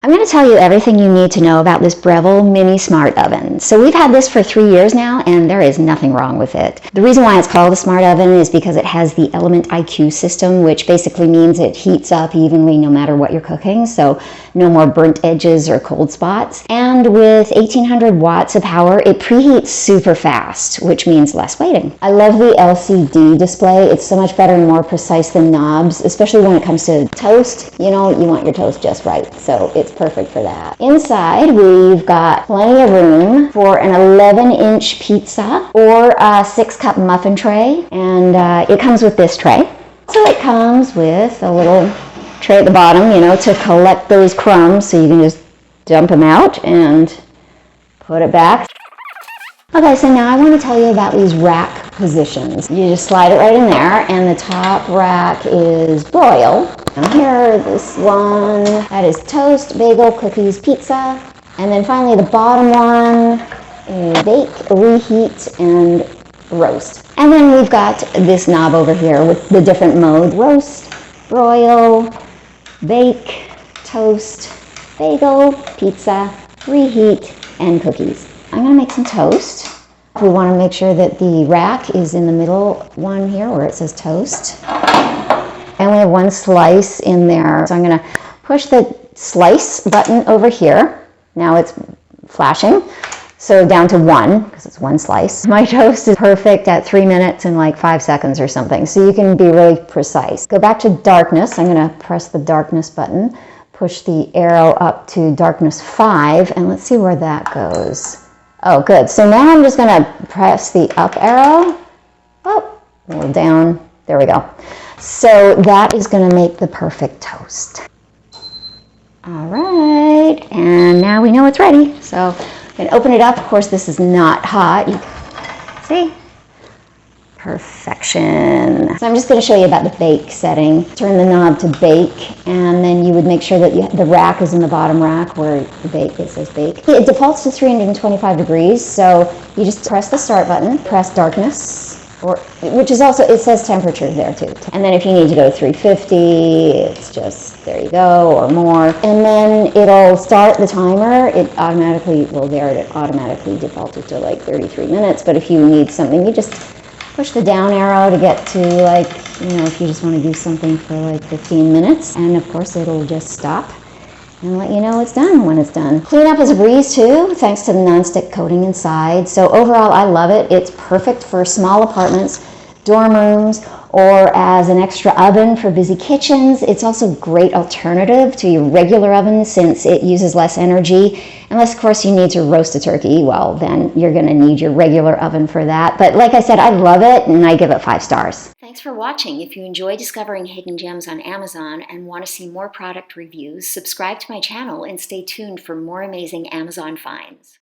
I'm going to tell you everything you need to know about this Breville mini smart oven. So we've had this for 3 years now, and there is nothing wrong with it. The reason why it's called a smart oven is because it has the vidIQ system, which basically means it heats up evenly no matter what you're cooking, so no more burnt edges or cold spots. And with 1800 watts of power, it preheats super fast, which means less waiting. I love the LCD display. It's so much better and more precise than knobs, especially when it comes to toast. You know, you want your toast just right, so it's perfect for that. Inside, we've got plenty of room for an 11-inch pizza or a 6-cup muffin tray, and it comes with this tray. So it comes with a little tray at the bottom, you know, to collect those crumbs, so you can just dump them out and put it back. Okay, so now I want to tell you about these rack positions. You just slide it right in there, and the top rack is broil. And here, this one, that is toast, bagel, cookies, pizza. And then finally the bottom one is bake, reheat, and roast. And then we've got this knob over here with the different modes: roast, broil, bake, toast, bagel, pizza, reheat, and cookies. I'm going to make some toast. We want to make sure that the rack is in the middle one here where it says toast. And we have one slice in there. So I'm going to push the slice button over here. Now it's flashing. So down to 1, because it's 1 slice. My toast is perfect at 3 minutes and like 5 seconds or something. So you can be really precise. Go back to darkness. I'm going to press the darkness button. Push the arrow up to darkness 5, and let's see where that goes. Oh, good. So now I'm just going to press the up arrow. Oh, a little down. There we go. So that is going to make the perfect toast. All right, and now we know it's ready. So I'm going to open it up. Of course, this is not hot. See? Perfection. So I'm just going to show you about the bake setting. Turn the knob to bake, and then you would make sure that the rack is in the bottom rack where the bake, it says bake. It defaults to 325 degrees, so you just press the start button, press darkness, which is also, it says temperature there too. And then if you need to go 350, it's just, there you go, or more. And then it'll start the timer. It automatically, well there it automatically defaulted to like 33 minutes, but if you need something, you just push the down arrow to get to, like, you know, if you just want to do something for like 15 minutes. And of course it'll just stop and let you know it's done when it's done. Cleanup is a breeze too, thanks to the nonstick coating inside. So overall, I love it. It's perfect for small apartments, dorm rooms, or as an extra oven for busy kitchens. It's also a great alternative to your regular oven since it uses less energy. Unless, of course, you need to roast a turkey, well, then you're going to need your regular oven for that. But like I said, I love it, and I give it 5 stars. Thanks for watching. If you enjoy discovering hidden gems on Amazon and want to see more product reviews, subscribe to my channel and stay tuned for more amazing Amazon finds.